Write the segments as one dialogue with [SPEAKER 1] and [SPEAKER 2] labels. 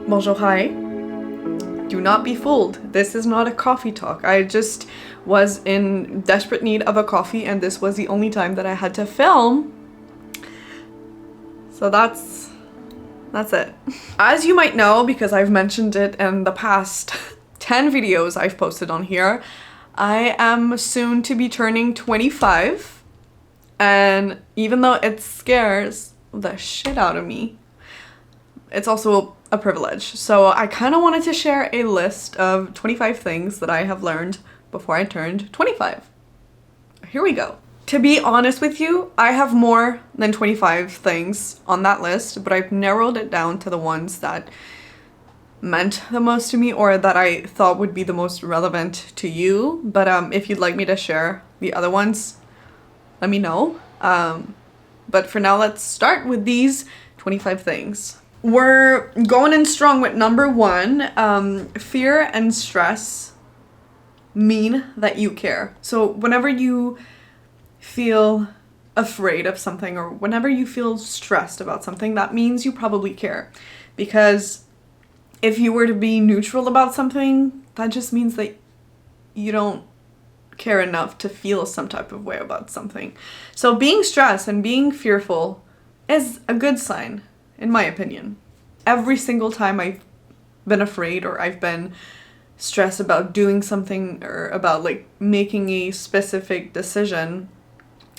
[SPEAKER 1] Bonjour, hi. Do not be fooled. This is not a coffee talk. I just was in desperate need of a coffee and this was the only time that I had to film. So that's it. As you might know, because I've mentioned it in the past 10 videos I've posted on here, I am soon to be turning 25. And even though it scares the shit out of me, it's also a privilege. So I kind of wanted to share a list of 25 things that I have learned before I turned 25. Here we go. To be honest with you, I have more than 25 things on that list, but I've narrowed it down to the ones that meant the most to me or that I thought would be the most relevant to you. But if you'd like me to share the other ones, let me know. But for now, let's start with these 25 things. We're going in strong with number one. Fear and stress mean that you care. So whenever you feel afraid of something or whenever you feel stressed about something, that means you probably care. Because if you were to be neutral about something, that just means that you don't care enough to feel some type of way about something. So being stressed and being fearful is a good sign, in my opinion. Every single time I've been afraid or I've been stressed about doing something or about like making a specific decision,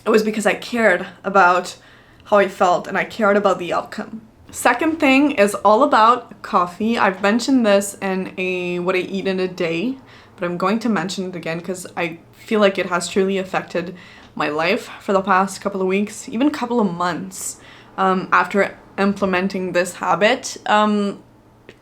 [SPEAKER 1] it was because I cared about how I felt and I cared about the outcome. Second thing is all about coffee. I've mentioned this in a what I eat in a day, but I'm going to mention it again because I feel like it has truly affected my life for the past couple of weeks, even couple of months after implementing this habit.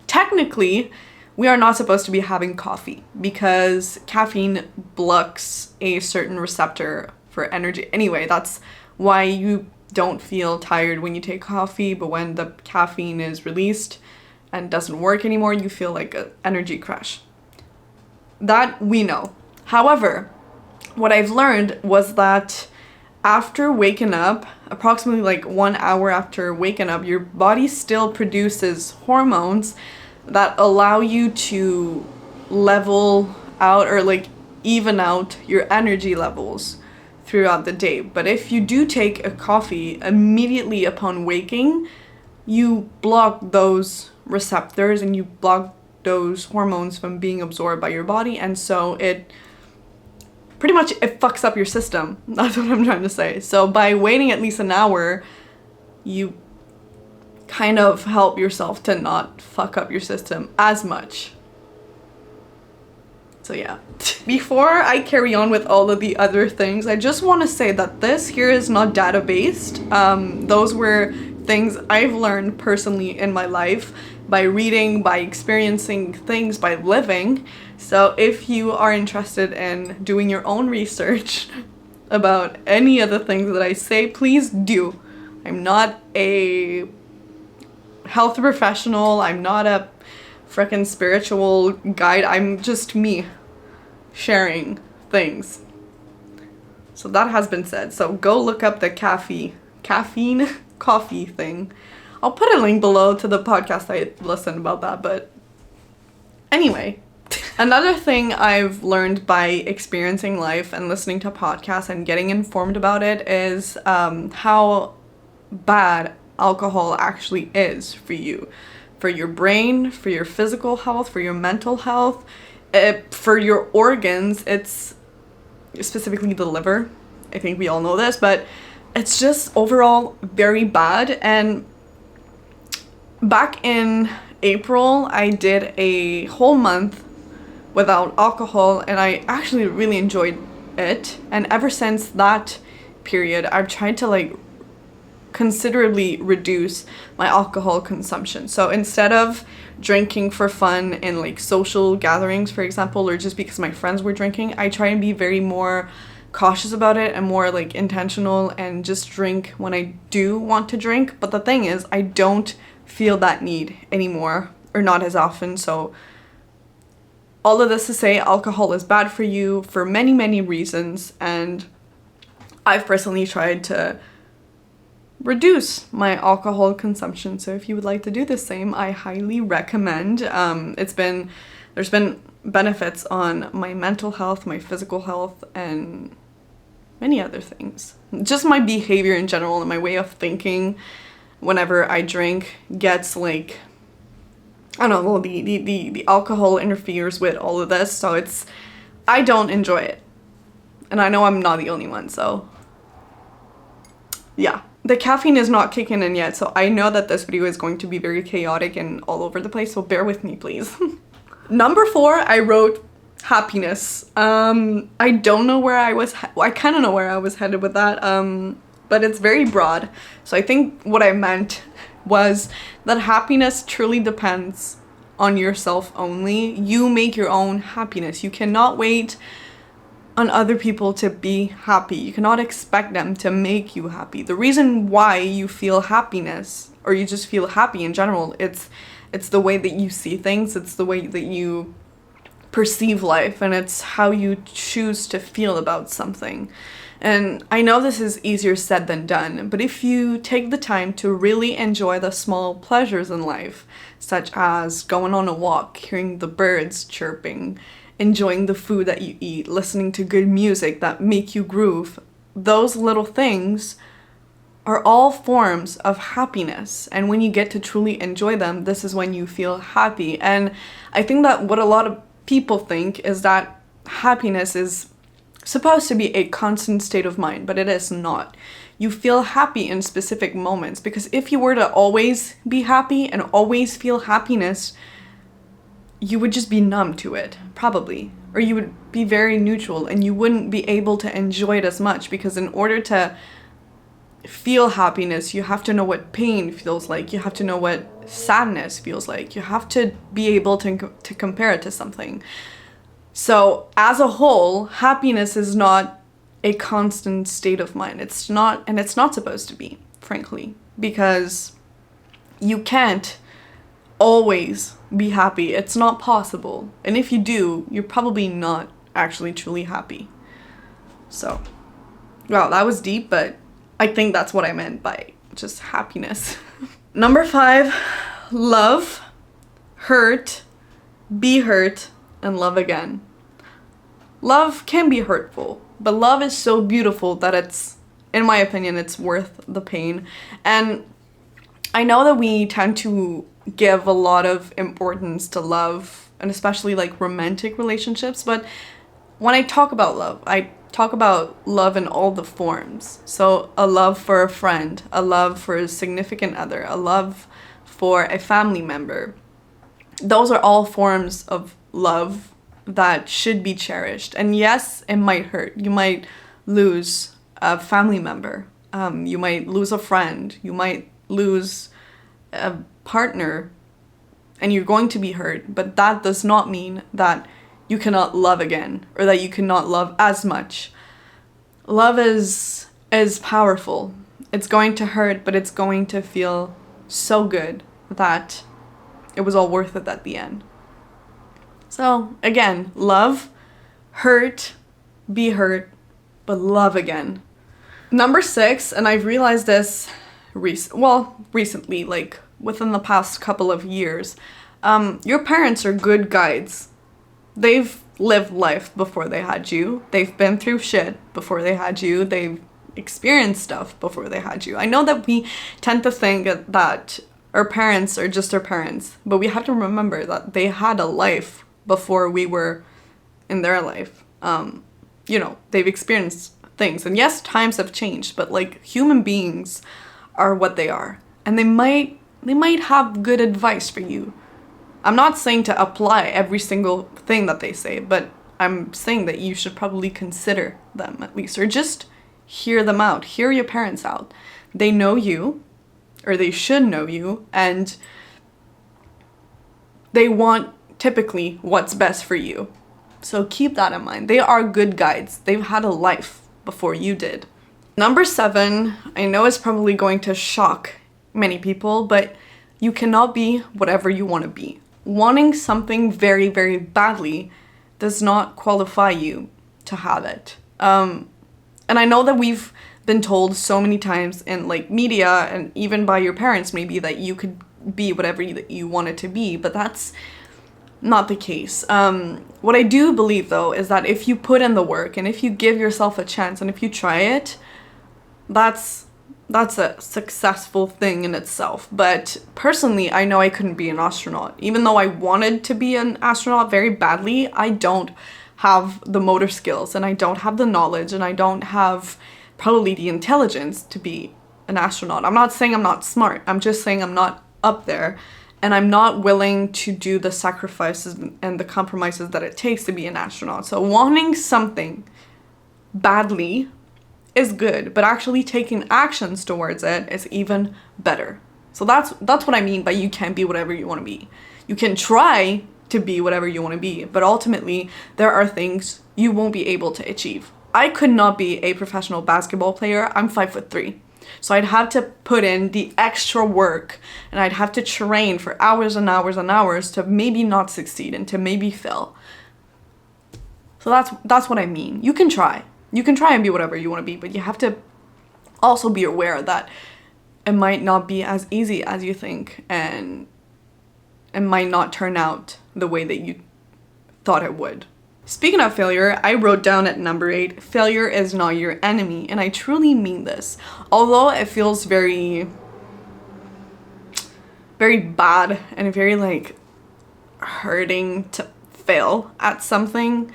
[SPEAKER 1] Technically, we are not supposed to be having coffee because caffeine blocks a certain receptor for energy. Anyway, that's why you don't feel tired when you take coffee, but when the caffeine is released and doesn't work anymore, you feel like an energy crash. That we know. However, what I've learned was that after waking up, approximately like 1 hour after waking up, your body still produces hormones that allow you to level out or like even out your energy levels throughout the day. But if you do take a coffee immediately upon waking, you block those receptors and you block those hormones from being absorbed by your body, and so it fucks up your system. That's what I'm trying to say. So by waiting at least an hour, you kind of help yourself to not fuck up your system as much. So yeah. Before I carry on with all of the other things, I just want to say that this here is not data-based. Those were things I've learned personally in my life by reading, by experiencing things, by living. So if you are interested in doing your own research about any of the things that I say, please do. I'm not a health professional. I'm not a freaking spiritual guide. I'm just me sharing things. So that has been said. So go look up the caffeine coffee thing. I'll put a link below to the podcast I listened about that, but anyway. Another thing I've learned by experiencing life and listening to podcasts and getting informed about it is how bad alcohol actually is for you. For your brain, for your physical health, for your mental health, for your organs. It's specifically the liver. I think we all know this, but it's just overall very bad. And back in April, I did a whole month without alcohol and I actually really enjoyed it. And ever since that period, I've tried to like considerably reduce my alcohol consumption. So instead of drinking for fun in like social gatherings, for example, or just because my friends were drinking, I try and be very more cautious about it and more like intentional and just drink when I do want to drink. But the thing is, I don't feel that need anymore, or not as often. So all of this to say, alcohol is bad for you for many, many reasons, and I've personally tried to reduce my alcohol consumption. So if you would like to do the same, I highly recommend. There's been benefits on my mental health, my physical health, and many other things. Just my behavior in general and my way of thinking whenever I drink gets like, I don't know, the alcohol interferes with all of this, so I don't enjoy it. And I know I'm not the only one, so yeah. The caffeine is not kicking in yet, so I know that this video is going to be very chaotic and all over the place, so bear with me, please. Number 4, I wrote happiness. I don't know where I kind of know where I was headed with that, but it's very broad. So I think what I meant was that happiness truly depends on yourself only. You make your own happiness. You cannot wait on other people to be happy. You cannot expect them to make you happy. The reason why you feel happiness, or you just feel happy in general, it's the way that you see things, it's the way that you perceive life, and it's how you choose to feel about something. And I know this is easier said than done, but if you take the time to really enjoy the small pleasures in life, such as going on a walk, hearing the birds chirping, enjoying the food that you eat, listening to good music that make you groove, those little things are all forms of happiness. And when you get to truly enjoy them, this is when you feel happy. And I think that what a lot of people think is that happiness is supposed to be a constant state of mind, but it is not. You feel happy in specific moments, because if you were to always be happy and always feel happiness, you would just be numb to it, probably. Or you would be very neutral and you wouldn't be able to enjoy it as much, because in order to feel happiness, you have to know what pain feels like. You have to know what sadness feels like. You have to be able to compare it to something. So as a whole, happiness is not a constant state of mind. It's not, and it's not supposed to be, frankly, because you can't always be happy. It's not possible. And if you do, you're probably not actually truly happy. So, wow, that was deep, but I think that's what I meant by just happiness. Number 5, love, hurt, be hurt, and love again. Love can be hurtful, but love is so beautiful that it's, in my opinion, it's worth the pain. And I know that we tend to give a lot of importance to love, and especially like romantic relationships, but when I talk about love, I talk about love in all the forms. So a love for a friend, a love for a significant other, a love for a family member. Those are all forms of love that should be cherished. And yes, it might hurt. You might lose a family member. You might lose a friend. You might lose a partner, and you're going to be hurt. But that does not mean that you cannot love again, or that you cannot love as much. Love is powerful. It's going to hurt, but it's going to feel so good that it was all worth it at the end. So again, love, hurt, be hurt, but love again. Number 6, and I've realized this recently, like within the past couple of years, your parents are good guides. They've lived life before they had you. They've been through shit before they had you. They've experienced stuff before they had you. I know that we tend to think that our parents are just our parents, but we have to remember that they had a life before we were in their life. They've experienced things, and yes, times have changed, but like human beings are what they are, and they might have good advice for you. I'm not saying to apply every single thing that they say, but I'm saying that you should probably consider them at least, or just hear them out. Hear your parents out. They know you, or they should know you, and they want typically what's best for you. So keep that in mind. They are good guides. They've had a life before you did. Number 7, I know it's probably going to shock many people, but you cannot be whatever you want to be. Wanting something very, very badly does not qualify you to have it. And I know that we've been told so many times in like media and even by your parents maybe that you could be whatever you wanted to be, but that's not the case. What I do believe though is that if you put in the work and if you give yourself a chance and if you try it, that's a successful thing in itself. But personally, I know I couldn't be an astronaut. Even though I wanted to be an astronaut very badly, I don't have the motor skills and I don't have the knowledge and I don't have probably the intelligence to be an astronaut. I'm not saying I'm not smart. I'm just saying I'm not up there and I'm not willing to do the sacrifices and the compromises that it takes to be an astronaut. So wanting something badly is good, but actually taking actions towards it is even better. So that's what I mean by you can't be whatever you want to be. You can try to be whatever you want to be, but ultimately there are things you won't be able to achieve. I could not be a professional basketball player. I'm 5'3". So I'd have to put in the extra work and I'd have to train for hours and hours and hours to maybe not succeed and to maybe fail. So that's what I mean. You can try. You can try and be whatever you want to be, but you have to also be aware that it might not be as easy as you think and it might not turn out the way that you thought it would. Speaking of failure, I wrote down at number 8, failure is not your enemy, and I truly mean this. Although it feels very, very bad and very like hurting to fail at something,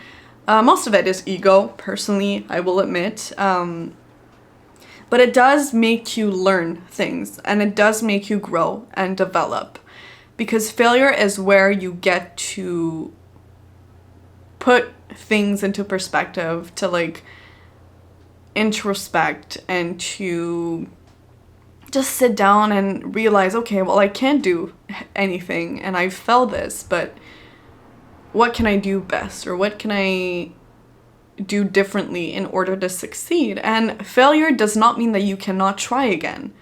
[SPEAKER 1] most of it is ego, personally, I will admit. But it does make you learn things and it does make you grow and develop, because failure is where you get to put things into perspective, to like introspect and to just sit down and realize, okay, well, I can't do anything and I've failed this, but what can I do best, or what can I do differently in order to succeed? And failure does not mean that you cannot try again.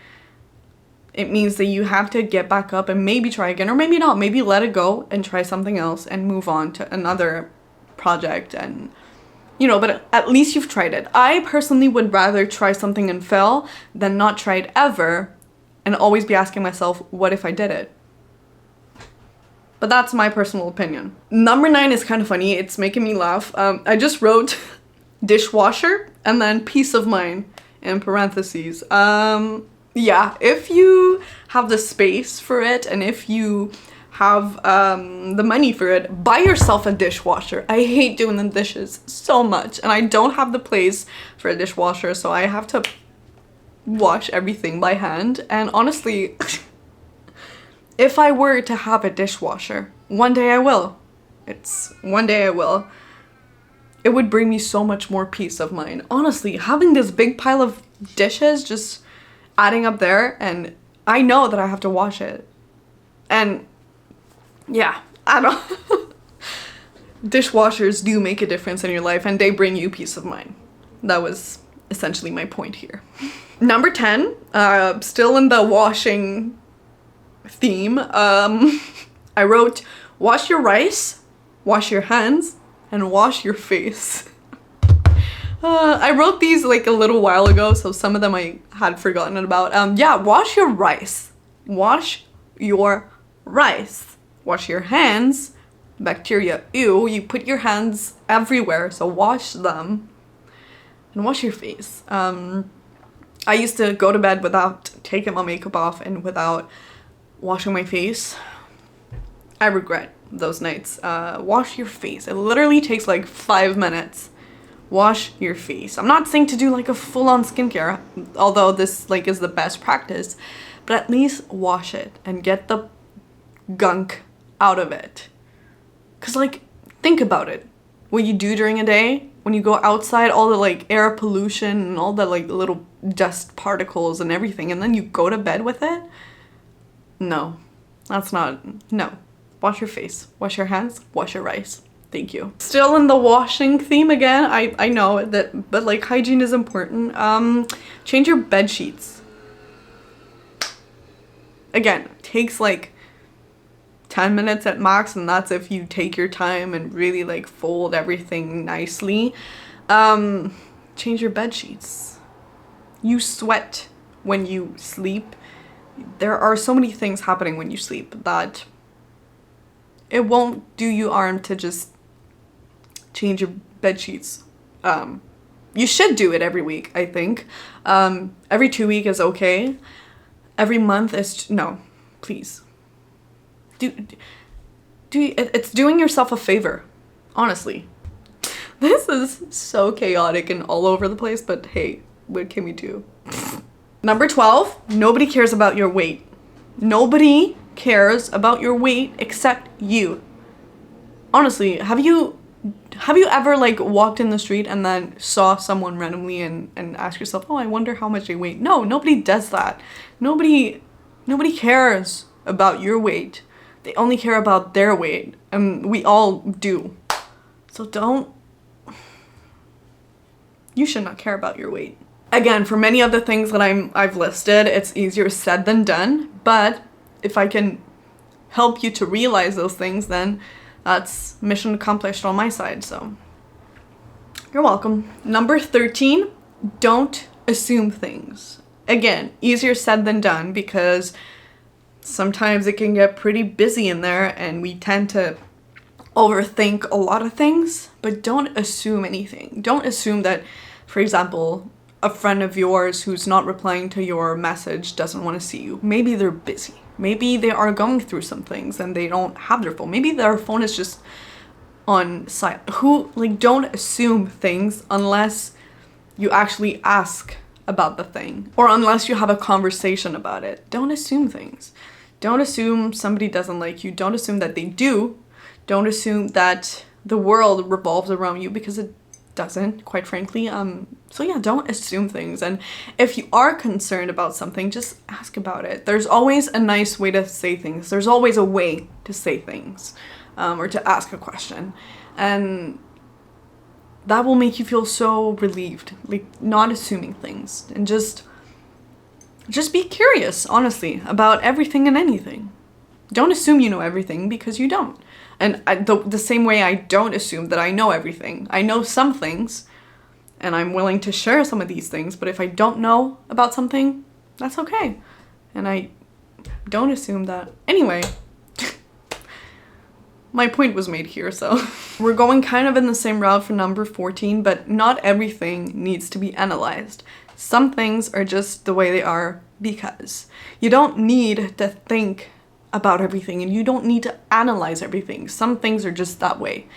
[SPEAKER 1] It means that you have to get back up and maybe try again, or maybe not, maybe let it go and try something else and move on to another project, and but at least you've tried it. I personally would rather try something and fail than not try it ever and always be asking myself, what if I did it? But that's my personal opinion. Number 9 is kind of funny. It's making me laugh. I just wrote dishwasher and then peace of mind in parentheses. Yeah, if you have the space for it and if you have the money for it, buy yourself a dishwasher. I hate doing the dishes so much and I don't have the place for a dishwasher, so I have to wash everything by hand. And honestly, if I were to have a dishwasher, one day I will. One day I will. It would bring me so much more peace of mind. Honestly, having this big pile of dishes just adding up there, and I know that I have to wash it. And yeah, I don't dishwashers do make a difference in your life and they bring you peace of mind. That was essentially my point here. Number 10, still in the washing theme, I wrote wash your rice, wash your hands, and wash your face. I wrote these like a little while ago, so some of them I had forgotten about. Yeah, wash your rice. Wash your rice. Wash your hands. Bacteria, ew, you put your hands everywhere, so wash them. And wash your face. I used to go to bed without taking my makeup off and without washing my face. I regret those nights. Wash your face. It literally takes like 5 minutes. Wash your face. I'm not saying to do like a full-on skincare, although this like is the best practice, but at least wash it and get the gunk out of it. Cause like, think about it. What you do during a day, when you go outside, all the like air pollution and all the like little dust particles and everything, and then you go to bed with it? No, that's not, no. Wash your face, wash your hands, wash your rice. Thank you. Still in the washing theme again, I know that, but like hygiene is important. Change your bed sheets. Again, takes like 10 minutes at max, and that's if you take your time and really like fold everything nicely. Change your bed sheets. You sweat when you sleep. There are so many things happening when you sleep that it won't do you harm to just change your bed sheets. You should do it every week, I think. Every 2 weeks is okay. Every month is no, please. It's doing yourself a favor, honestly. This is so chaotic and all over the place, but hey, what can we do? Number 12, nobody cares about your weight. Nobody cares about your weight except you. Honestly, have you ever like walked in the street and then saw someone randomly and ask yourself, oh, I wonder how much they weigh? No, nobody does that. Nobody cares about your weight. They only care about their weight, and we all do. So you should not care about your weight. Again, for many of the things that I've listed, it's easier said than done, but if I can help you to realize those things, then that's mission accomplished on my side, so you're welcome. Number 13, don't assume things. Again, easier said than done because sometimes it can get pretty busy in there and we tend to overthink a lot of things, but don't assume anything. Don't assume that, for example, a friend of yours who's not replying to your message doesn't want to see you. Maybe they're busy. Maybe they are going through some things and they don't have their phone. Maybe their phone is just on silent. Don't assume things unless you actually ask about the thing or unless you have a conversation about it. Don't assume things. Don't assume somebody doesn't like you. Don't assume that they do. Don't assume that the world revolves around you because it doesn't, quite frankly. So yeah, don't assume things. And if you are concerned about something, just ask about it. There's always a nice way to say things. There's always a way to say things, or to ask a question. And that will make you feel so relieved, like not assuming things, and just be curious, honestly, about everything and anything. Don't assume you know everything because you don't. And the same way I don't assume that I know everything. I know some things, and I'm willing to share some of these things, but if I don't know about something, that's okay. And I don't assume that. Anyway, my point was made here, so. We're going kind of in the same route for number 14, but not everything needs to be analyzed. Some things are just the way they are because you don't need to think about everything and you don't need to analyze everything. Some things are just that way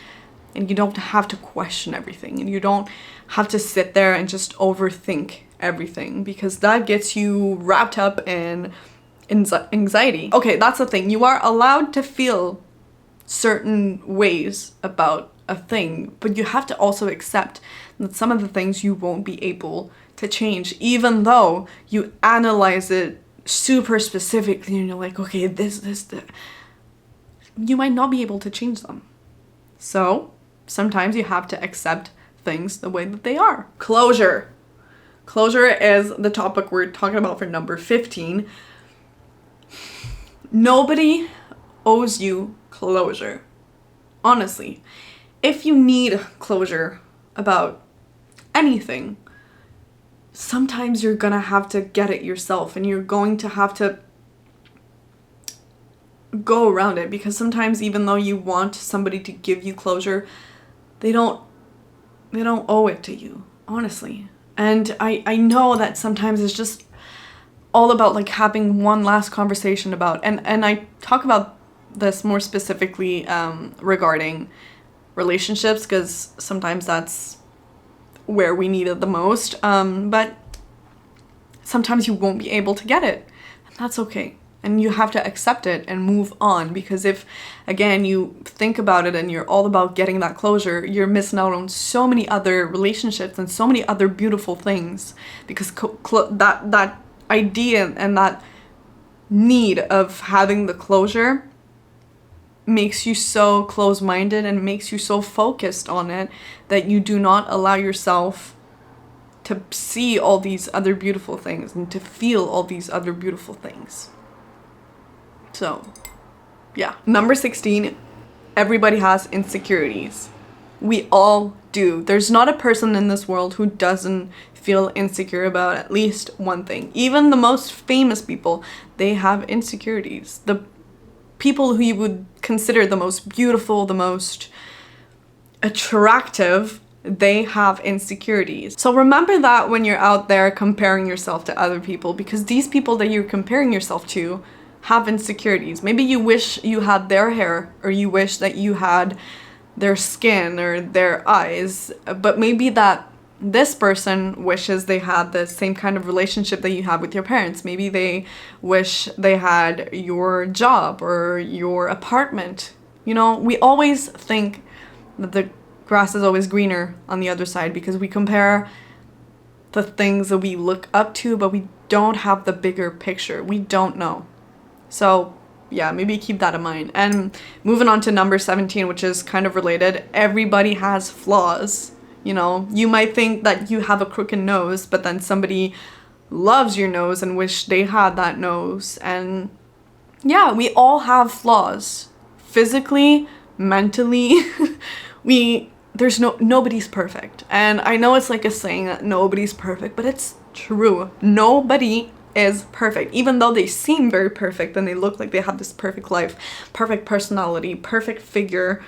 [SPEAKER 1] and you don't have to question everything and you don't have to sit there and just overthink everything because that gets you wrapped up in anxiety. Okay, that's the thing. You are allowed to feel certain ways about a thing, but you have to also accept that some of the things you won't be able to change, even though you analyze it super specifically and you're like, okay, this, you might not be able to change them. So sometimes you have to accept things the way that they are. Closure. Closure is the topic we're talking about for number 15. Nobody owes you closure. Honestly, if you need closure about anything, sometimes you're gonna have to get it yourself and you're going to have to go around it because sometimes even though you want somebody to give you closure, they don't owe it to you, honestly. And I know that sometimes it's just all about like having one last conversation about, and I talk about this more specifically regarding relationships because sometimes that's where we need it the most, but sometimes you won't be able to get it, and that's okay. And you have to accept it and move on because if, again, you think about it and you're all about getting that closure, you're missing out on so many other relationships and so many other beautiful things because that idea and that need of having the closure makes you so close-minded and makes you so focused on it that you do not allow yourself to see all these other beautiful things and to feel all these other beautiful things. So, yeah. Number 16, everybody has insecurities. We all do. There's not a person in this world who doesn't feel insecure about at least one thing. Even the most famous people, they have insecurities. The people who you would consider the most beautiful, the most attractive, they have insecurities. So remember that when you're out there comparing yourself to other people, because these people that you're comparing yourself to have insecurities. Maybe you wish you had their hair, or you wish that you had their skin or their eyes, but maybe that this person wishes they had the same kind of relationship that you have with your parents. Maybe they wish they had your job or your apartment. You know, we always think that the grass is always greener on the other side because we compare the things that we look up to, but we don't have the bigger picture. We don't know. So yeah, maybe keep that in mind. And moving on to number 17, which is kind of related. Everybody has flaws. You know, you might think that you have a crooked nose, but then somebody loves your nose and wish they had that nose. And yeah, we all have flaws. Physically, mentally, nobody's perfect. And I know it's like a saying that nobody's perfect, but it's true. Nobody is perfect. Even though they seem very perfect and they look like they have this perfect life, perfect personality, perfect figure,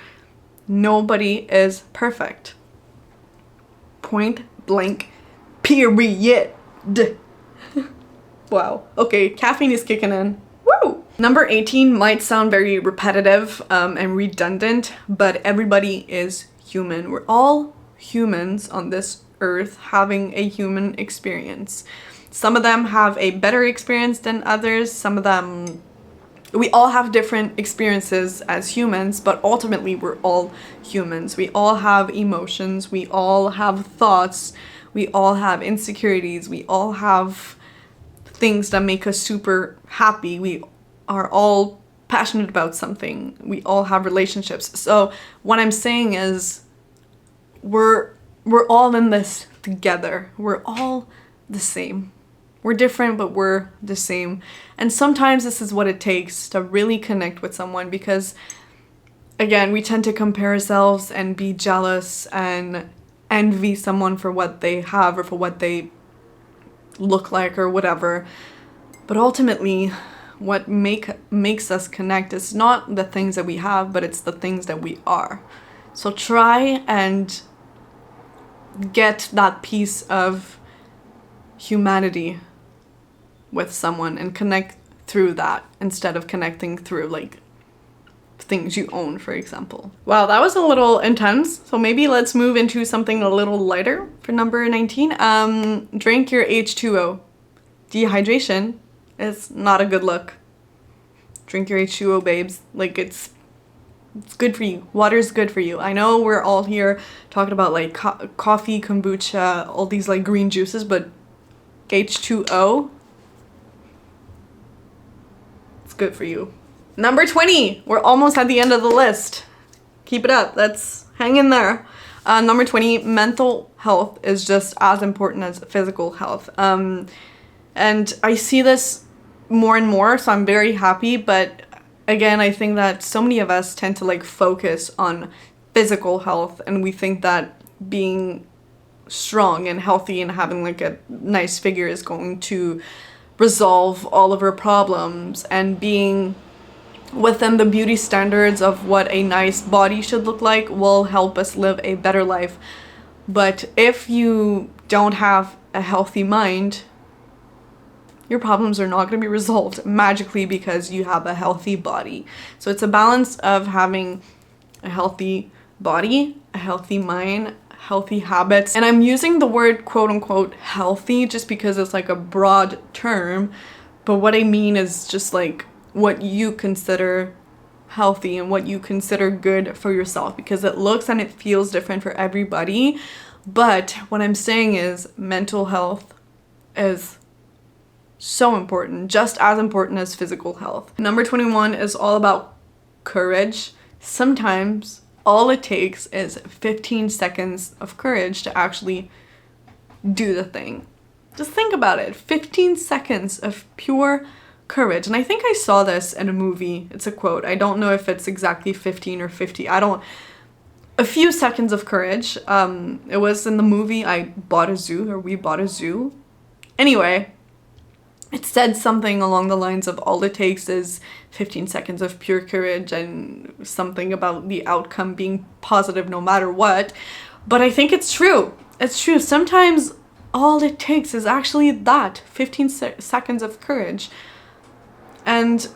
[SPEAKER 1] nobody is perfect. Point blank, period. Wow. Okay, caffeine is kicking in. Woo! Number 18 might sound very repetitive and redundant, but everybody is human. We're all humans on this earth having a human experience. Some of them have a better experience than others. Some of them, we all have different experiences as humans, but ultimately we're all humans. We all have emotions. We all have thoughts. We all have insecurities. We all have things that make us super happy. We are all passionate about something. We all have relationships. So what I'm saying is we're all in this together. We're all the same. We're different, but we're the same. And sometimes this is what it takes to really connect with someone, because again, we tend to compare ourselves and be jealous and envy someone for what they have or for what they look like or whatever. But ultimately, what makes us connect is not the things that we have, but it's the things that we are. So try and get that piece of humanity with someone and connect through that instead of connecting through like things you own, for example. Wow, that was a little intense. So maybe let's move into something a little lighter for number 19. Drink your H2O. Dehydration is not a good look. Drink your H2O, babes. Like it's good for you. Water's good for you. I know we're all here talking about like coffee, kombucha, all these like green juices, but H2O, it's good for you. Number 20, we're almost at the end of the list. Keep it up, let's hang in there. Number 20, mental health is just as important as physical health. And I see this more and more, so I'm very happy, but again, I think that so many of us tend to like focus on physical health, and we think that being strong and healthy and having like a nice figure is going to resolve all of our problems, and being within the beauty standards of what a nice body should look like will help us live a better life. But if you don't have a healthy mind, your problems are not going to be resolved magically because you have a healthy body. So it's a balance of having a healthy body, a healthy mind, healthy habits. And I'm using the word quote unquote healthy just because it's like a broad term, but what I mean is just like what you consider healthy and what you consider good for yourself, because it looks and it feels different for everybody. But what I'm saying is mental health is so important, just as important as physical health. Number 21 is all about courage. Sometimes all it takes is 15 seconds of courage to actually do the thing. Just think about it. 15 seconds of pure courage. And I think I saw this in a movie. It's a quote. I don't know if it's exactly 15 or 50. a few seconds of courage. It was in the movie I Bought a Zoo, or We Bought a Zoo. Anyway, it said something along the lines of all it takes is 15 seconds of pure courage and something about the outcome being positive no matter what. But I think it's true. It's true. Sometimes all it takes is actually that 15 seconds of courage. And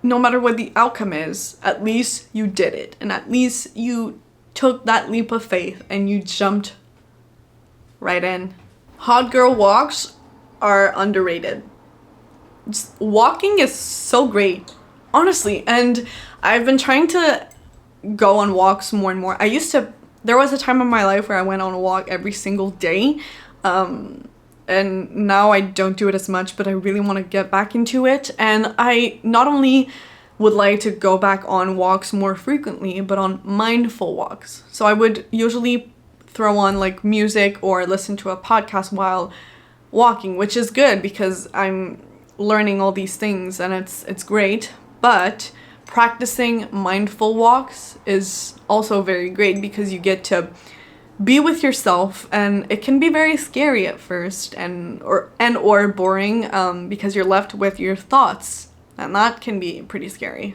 [SPEAKER 1] no matter what the outcome is, at least you did it. And at least you took that leap of faith and you jumped right in. Hot girl walks are underrated. Just walking is so great, honestly. And I've been trying to go on walks more and more. There was a time in my life where I went on a walk every single day. And now I don't do it as much, but I really want to get back into it. And I not only would like to go back on walks more frequently, but on mindful walks. So I would usually throw on like music or listen to a podcast while walking, which is good because I'm learning all these things and it's great. But practicing mindful walks is also very great because you get to be with yourself, and it can be very scary at first or boring because you're left with your thoughts, and that can be pretty scary.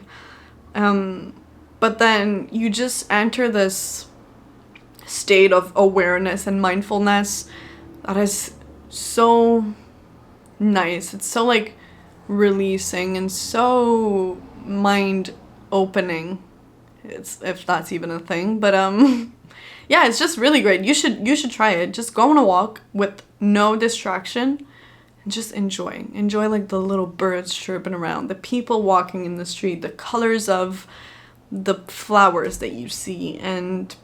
[SPEAKER 1] But then you just enter this state of awareness and mindfulness that is so nice. It's so like releasing and so mind opening. It's, if that's even a thing, but yeah, it's just really great. You should try it. Just go on a walk with no distraction and just enjoy like the little birds chirping around, the people walking in the street, the colors of the flowers that you see, and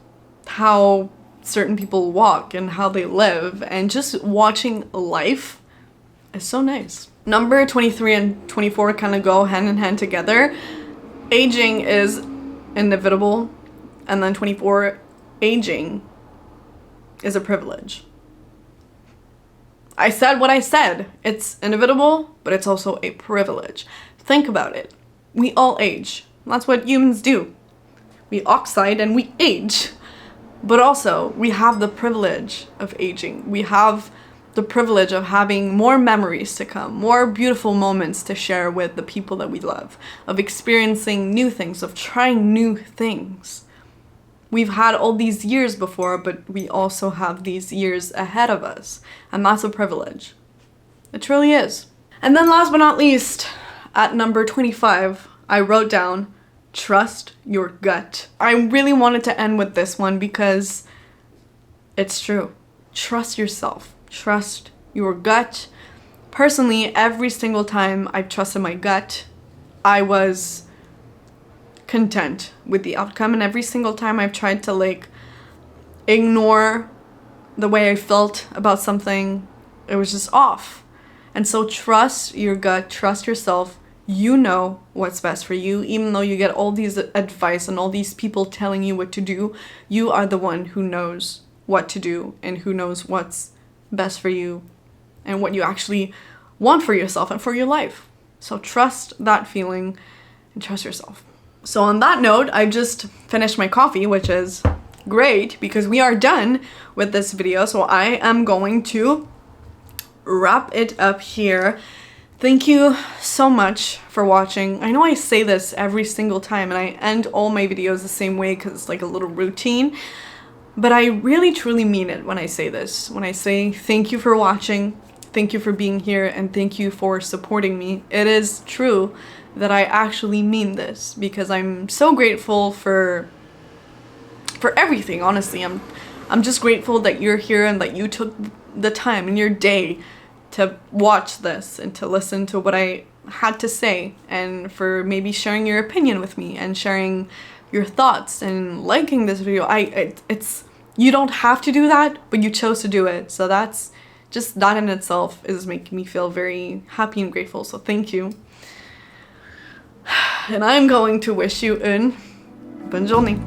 [SPEAKER 1] how certain people walk and how they live, and just watching life is so nice. Number 23 and 24 kind of go hand in hand together. Aging is inevitable, and then 24, aging is a privilege. I said what I said. It's inevitable, but it's also a privilege. Think about it. We all age. That's what humans do. We oxide and we age. But also, we have the privilege of aging. We have the privilege of having more memories to come, more beautiful moments to share with the people that we love, of experiencing new things, of trying new things. We've had all these years before, but we also have these years ahead of us, and that's a privilege. It truly is. And then last but not least, at number 25, I wrote down, trust your gut. I really wanted to end with this one because it's true. Trust yourself. Trust your gut. Personally, every single time I've trusted my gut, I was content with the outcome, and every single time I've tried to like ignore the way I felt about something, it was just off. And so trust your gut, trust yourself. You know what's best for you. Even though you get all these advice and all these people telling you what to do, you are the one who knows what to do and who knows what's best for you and what you actually want for yourself and for your life. So trust that feeling and trust yourself. So on that note, I just finished my coffee, which is great because we are done with this video. So I am going to wrap it up here. Thank you so much for watching. I know I say this every single time and I end all my videos the same way because it's like a little routine, but I really truly mean it when I say this. When I say thank you for watching, thank you for being here, and thank you for supporting me. It is true that I actually mean this because I'm so grateful for everything, honestly. I'm just grateful that you're here and that you took the time in your day to watch this and to listen to what I had to say, and for maybe sharing your opinion with me and sharing your thoughts and liking this video. It's you don't have to do that, but you chose to do it. So that's just, that in itself is making me feel very happy and grateful. So thank you. And I'm going to wish you une bonne journée.